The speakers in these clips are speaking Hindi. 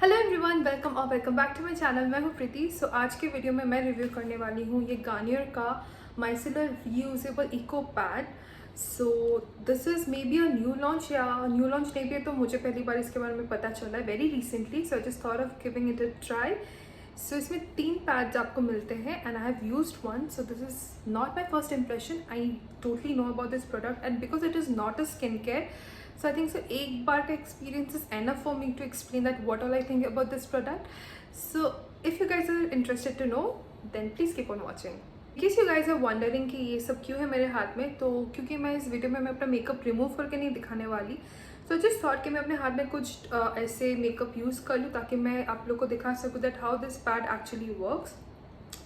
Hello everyone, welcome back to my channel. मैं हूँ प्रीति। सो आज के वीडियो में मैं रिव्यू करने वाली हूँ ये गार्नियर का micellar reusable eco pad. So this is may be a new launch, या न्यू लॉन्च नहीं भी है तो मुझे पहली बार इसके बारे में पता चला है very recently. So I just thought of giving it a try. So इसमें 3 पैड्स आपको मिलते हैं and I have used one. So this is not my first impression. I totally know about this product and because it is not a skin care, so I think so एक बार का experience is enough for me to explain that what all I think about this product. So if you guys are interested to know, then please keep on watching. In case you guys are wondering कि ये सब क्यों है मेरे हाथ में, तो क्योंकि मैं इस वीडियो में मैं अपना मेकअप रिमूव करके नहीं दिखाने वाली। सो जस्ट थॉट कि मैं अपने हाथ में कुछ ऐसे मेकअप यूज़ कर लूँ ताकि मैं आप लोग को दिखा सकूँ that how this pad actually works.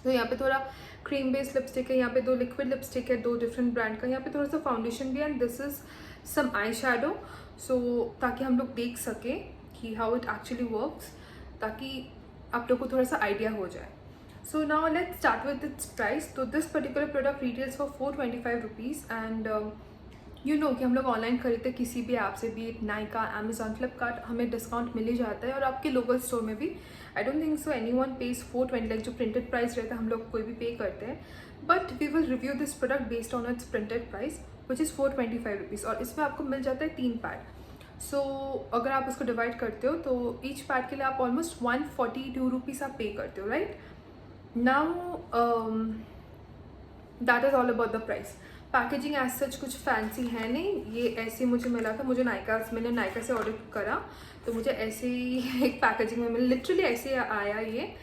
तो यहाँ पे थोड़ा क्रीम बेस्ड लिपस्टिक है, यहाँ पे 2 लिक्विड लिपस्टिक है 2 डिफरेंट ब्रांड का, यहाँ पे थोड़ा सा फाउंडेशन भी है and this is some eye shadow. So ताकि हम लोग देख सकें कि हाउ इट एक्चुअली वर्क्स, ताकि आप लोग को थोड़ा सा आइडिया हो जाए। So now let's start with its price. तो this particular product retails for 425 rupees and you know कि हम लोग ऑनलाइन खरीदते किसी भी ऐप से, भी इट नाइका, अमेजॉन, फ्लिपकार्ट, हमें डिस्काउंट मिल ही जाता है और आपके लोकल स्टोर में भी I don't think so any one pays 420 like जो प्रिंटेड प्राइस रहता है हम लोग कोई भी पे करते हैं। But we will review this product based on its printed price which is 425 rupees और इसमें आपको मिल जाता है 3 पैड। सो अगर आप उसको डिवाइड करते हो तो ईच पैड के लिए आप ऑलमोस्ट 142 रुपीज़ आप पे करते हो, right. Now that is all about the price. Packaging as such कुछ फैंसी है नहीं, ये ऐसे मुझे मिला था। मैंने नायका से ऑर्डर करा तो मुझे ऐसे ही एक पैकेजिंग में मिला, लिटरली ऐसे आया ये।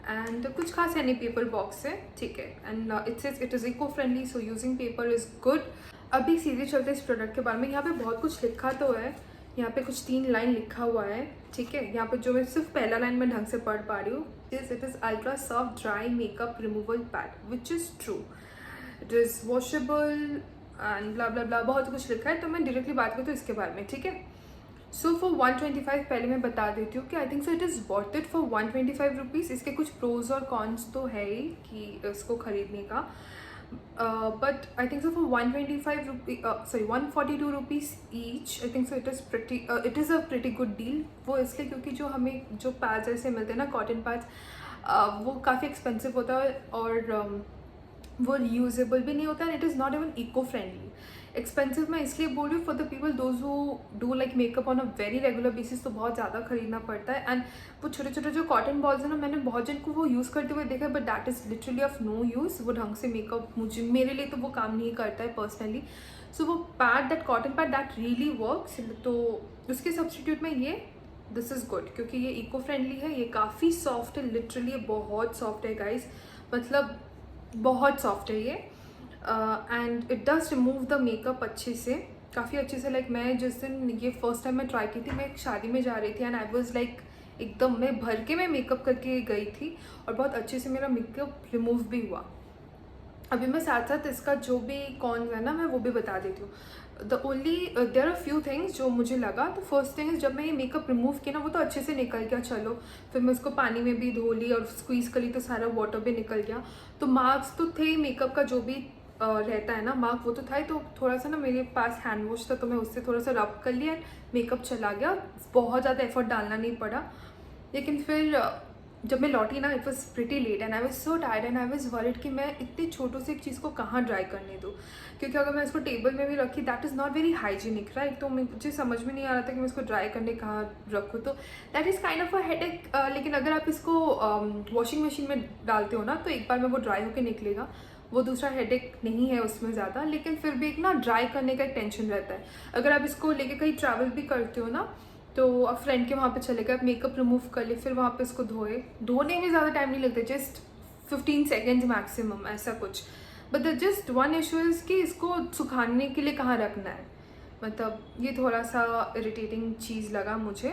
एंड कुछ खास है नहीं, पेपर बॉक्स है, ठीक है। And it is eco friendly, so using paper is good. अभी सीधे चलते इस प्रोडक्ट के बारे में। यहाँ पे बहुत कुछ लिखा तो है, यहाँ पे कुछ 3 लाइन लिखा हुआ है, ठीक है। यहाँ पे जो मैं सिर्फ पहला लाइन में ढंग से पढ़ पा रही हूँ, it is ultra soft dry makeup removal pad which is true, it is washable and blah blah blah, बहुत कुछ लिखा है। तो मैं डायरेक्टली बात करूँ तो इसके बारे में, ठीक है। सो फॉर 125 पहले मैं बता देती हूँ कि आई think so it is worth it for 125 rupees. इसके कुछ प्रोज और कॉन्स तो है ही कि इसको खरीदने का, but I think so for 125 rupees 142 rupees each, I think so it is a pretty good deal. वो इसलिए क्योंकि जो हमें जो पैड्स ऐसे मिलते हैं ना, कॉटन पैड्स, वो काफ़ी एक्सपेंसिव होता है और वो यूजेबल भी नहीं होता है। It is not even eco friendly. Expensive मैं इसलिए बोल रही हूँ for the people those who do like makeup on a very regular basis, तो बहुत ज़्यादा खरीदना पड़ता है। एंड वो छोटे छोटे जो कॉटन बॉल्स है ना, मैंने बहुत जन को वो यूज़ करते हुए देखा है, but that is literally of no use. वो ढंग से मेकअप मेरे लिए तो वो काम नहीं करता है पर्सनली। सो वो pad, that cotton pad, that really works. तो उसके सब्सटीट्यूट में ये दिस इज़ गुड क्योंकि ये इको फ्रेंडली है, ये काफ़ी सॉफ्ट है, लिटरली बहुत सॉफ्ट है गाइज, मतलब बहुत सॉफ्ट है ये। And it does remove the makeup अच्छे से, काफ़ी अच्छे से। लाइक मैं जिस दिन ये फर्स्ट टाइम मैं ट्राई की थी, मैं एक शादी में जा रही थी एंड आई वॉज लाइक एकदम मैं भर के मैं मेकअप करके गई थी और बहुत अच्छे से मेरा मेकअप रिमूव भी हुआ। अभी मैं साथ साथ इसका जो भी कॉन्स है ना, मैं वो भी बता देती हूँ। The only there are few things जो मुझे लगा। तो फर्स्ट थिंग जब मैं ये मेकअप रिमूव किया ना, वो तो अच्छे से निकल गया, चलो। फिर मैं उसको पानी में भी धो ली और स्क्वीज़ करी तो सारा वाटर भी निकल गया। तो मार्क्स तो थे मेकअप का, जो भी रहता है ना मार्क, वो तो था ही। तो थोड़ा सा ना मेरे पास हैंड वॉश था तो मैं उससे थोड़ा सा रब कर लिया, मेकअप चला गया, बहुत ज़्यादा एफर्ट डालना नहीं पड़ा। लेकिन फिर जब मैं लौटी ना, it was pretty late and I was so tired and I was worried कि मैं इतने छोटों से एक चीज़ को कहाँ ड्राई करने दूँ, क्योंकि अगर मैं इसको टेबल में भी रखी that is not very hygienic, right. तो मुझे समझ में नहीं आ रहा था कि मैं इसको ड्राई करने कहाँ रखूँ, तो that is kind of a headache. लेकिन अगर आप इसको वॉशिंग मशीन में डालते हो ना, तो एक बार में वो ड्राई होकर निकलेगा, वो दूसरा हेडेक नहीं है उसमें ज़्यादा। लेकिन फिर भी एक ना ड्राई करने का एक टेंशन रहता है। अगर आप इसको लेके कहीं ट्रैवल भी करते हो ना, तो आप फ्रेंड के वहाँ पे चले गए, आप मेकअप रिमूव कर ले, फिर वहाँ पे इसको धोने में ज़्यादा टाइम नहीं लगता, जस्ट 15 सेकेंड्स मैक्सिमम, ऐसा कुछ। But the just one issue is कि इसको सुखाने के लिए कहाँ रखना है, मतलब ये थोड़ा सा इरिटेटिंग चीज़ लगा मुझे।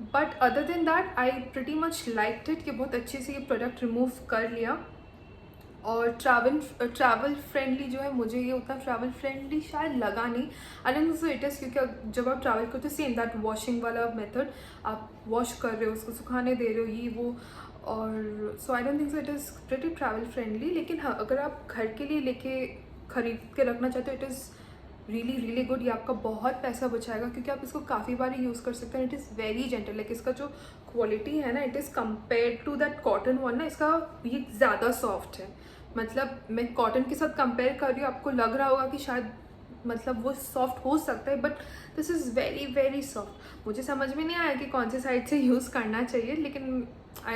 But other than that I pretty much liked it कि बहुत अच्छे से ये प्रोडक्ट रिमूव कर लिया। और ट्रैवल फ्रेंडली जो है, मुझे ये उतना ट्रैवल फ्रेंडली शायद लगा नहीं। I don't know so it is, क्योंकि जब आप ट्रैवल करते हो सेम दैट वॉशिंग वाला मेथड, आप वॉश कर रहे हो, उसको सुखाने दे रहे हो, ये वो, और so I don't think so it is pretty travel friendly. लेकिन हाँ, अगर आप घर के लिए लेके खरीद के रखना चाहते हो, इट इज़ रियली गुड। ये आपका बहुत पैसा बचाएगा क्योंकि आप इसको काफ़ी बार यूज़ कर सकते हैं। It is very gentle, like इसका जो क्वालिटी है ना, it is compare to that cotton one ना, इसका ये ज़्यादा सॉफ्ट है। मतलब मैं कॉटन के साथ कंपेयर कर रही हूँ, आपको लग रहा होगा कि शायद मतलब वो सॉफ्ट हो सकता है, but this is very soft. मुझे समझ में नहीं आया कि कौन से साइड से यूज़ करना चाहिए, लेकिन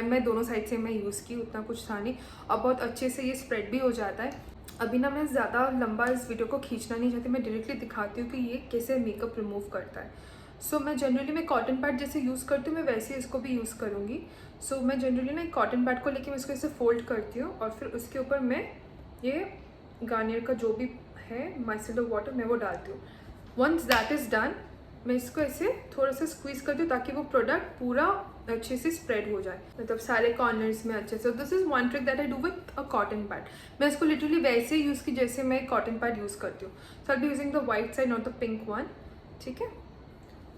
मैं दोनों साइड से मैं यूज़ की, उतना कुछ था नहीं, और बहुत अच्छे से ये स्प्रेड भी हो जाता है। अभी ना मैं ज़्यादा लंबा इस वीडियो को खींचना नहीं चाहती, मैं डायरेक्टली दिखाती हूँ कि ये कैसे मेकअप रिमूव करता है। सो मैं जनरली मैं कॉटन पैड जैसे यूज़ करती हूँ, मैं वैसे इसको भी यूज़ करूँगी। सो मैं जनरली ना एक कॉटन पैड को लेके मैं इसको ऐसे फोल्ड करती हूँ और फिर उसके ऊपर मैं ये गार्नियर का जो भी है माइसेलर वाटर मैं वो डालती हूँ। वंस दैट इज़ डन, मैं इसको ऐसे थोड़ा सा स्क्वीज़ करती हूँ ताकि वो प्रोडक्ट पूरा अच्छे से स्प्रेड हो जाए, मतलब सारे कॉर्नर्स में अच्छे से। This is one trick that I do with a cotton pad. मैं इसको लिटरली वैसे ही यूज़ की जैसे मैं कॉटन पैड यूज़ करती हूँ। So I be using the white side, not the pink one, ठीक है।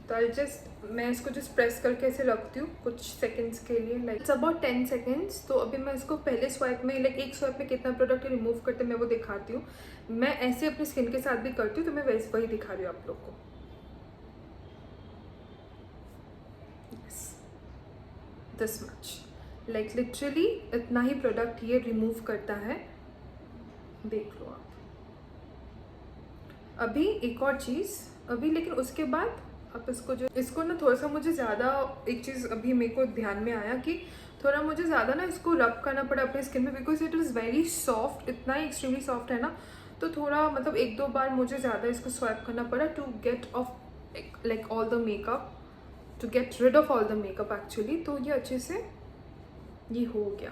तो आई मैं इसको जस्ट प्रेस करके ऐसे रखती हूँ कुछ सेकंड्स के लिए, लाइक इट्स अबाउट 10 सेकंड्स। तो अभी मैं इसको पहले स्वाइप में, लाइक एक स्वाइप में कितना प्रोडक्ट रिमूव करते मैं वो दिखाती हूँ। मैं ऐसे अपनी स्किन के साथ भी करती हूँ, तो मैं वैसे वही दिखा रही हूँ आप लोग को। दिस मच, लाइक लिटरली इतना ही प्रोडक्ट ये रिमूव करता है, देख लो आप। अभी एक और चीज़ अभी, लेकिन उसके बाद आप इसको ना थोड़ा सा मुझे ज़्यादा एक चीज़ अभी मेरे को ध्यान में आया कि थोड़ा मुझे ज़्यादा ना इसको रब करना पड़ा अपने स्किन में, because it is very soft, इतना ही एक्सट्रीमली सॉफ्ट है ना। तो थोड़ा मतलब 1-2 बार मुझे ज़्यादा इसको स्वाइप करना पड़ा to get off like all the makeup, to get rid of all the makeup actually. तो ये अच्छे से ये हो गया,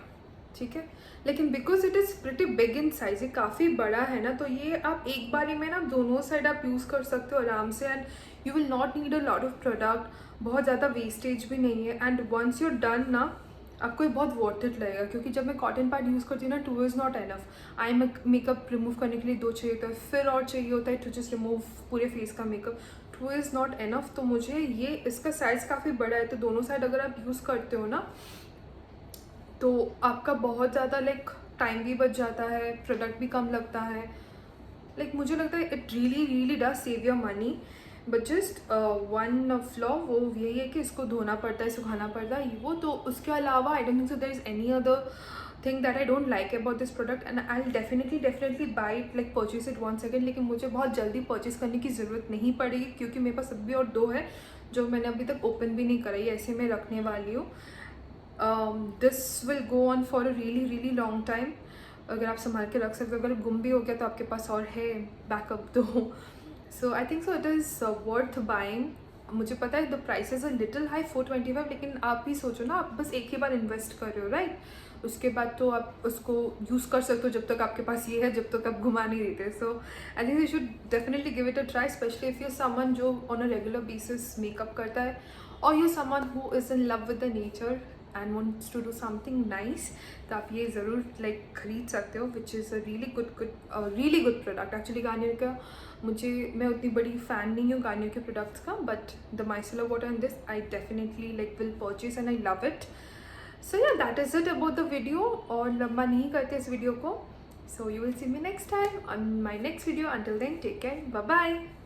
ठीक है। लेकिन because it is pretty big in size, ये काफ़ी बड़ा है ना, तो ये आप एक बारी में ना दोनों साइड आप यूज़ कर सकते हो आराम से, and you will not need a lot of product, बहुत ज़्यादा वेस्टेज भी नहीं है। एंड वंस यूर डन ना, आपको ये बहुत वर्थ इट लगेगा, क्योंकि जब मैं कॉटन पैड यूज़ करती हूँ ना, 2 is not enough. Eye makeup remove करने के लिए 2 चाहिए होता है, फिर और चाहिए होता है टू जस्ट रिमूव पूरे फेस का मेकअप, 2 इज़ नॉट एनफ। तो मुझे ये इसका साइज़ काफ़ी बड़ा है, तो दोनों साइड अगर आप यूज़ करते हो ना, तो आपका बहुत ज़्यादा लाइक टाइम भी बच जाता है, प्रोडक्ट भी कम लगता है। लाइक मुझे लगता है it really does save your money, but just one flaw वो यही है कि इसको धोना पड़ता है, सुखाना पड़ता है वो। तो उसके अलावा I don't think so there is any other thing that I don't like about this product, and I will definitely buy it, like purchase it once again. लेकिन मुझे बहुत जल्दी परचेज करने की ज़रूरत नहीं पड़ेगी, क्योंकि मेरे पास अभी और 2 है जो मैंने अभी तक ओपन भी नहीं कराई, ऐसे मैं रखने वाली हूँ। This will go on for a really long time, अगर आप संभाल के रख सकते हो। अगर गुम भी हो गया तो आपके पास और है बैकअप। तो so I think so it is worth buying. मुझे पता है the price is a little high 425, लेकिन आप ही सोचो ना, आप बस एक ही बार इन्वेस्ट कर रहे हो, राइट। उसके बाद तो आप उसको यूज़ कर सकते हो जब तक आपके पास ये है, जब तक आप घुमा नहीं देते। So I think you should definitely give it a try, specially if you someone जो on a regular basis makeup करता है, और you someone who is in love with the nature and wants to do something nice. तो आप ये ज़रूर लाइक खरीद सकते हो, which is a really good product actually. Garnier का मैं उतनी बड़ी फ़ैन नहीं हूँ गार्नियर के प्रोडक्ट्स का, but the micellar water and this I definitely like will purchase and I love it. So yeah that is it about the video, और लंबा नहीं करते इस वीडियो को। So you will see me next time on my next video. Until then take care, bye bye.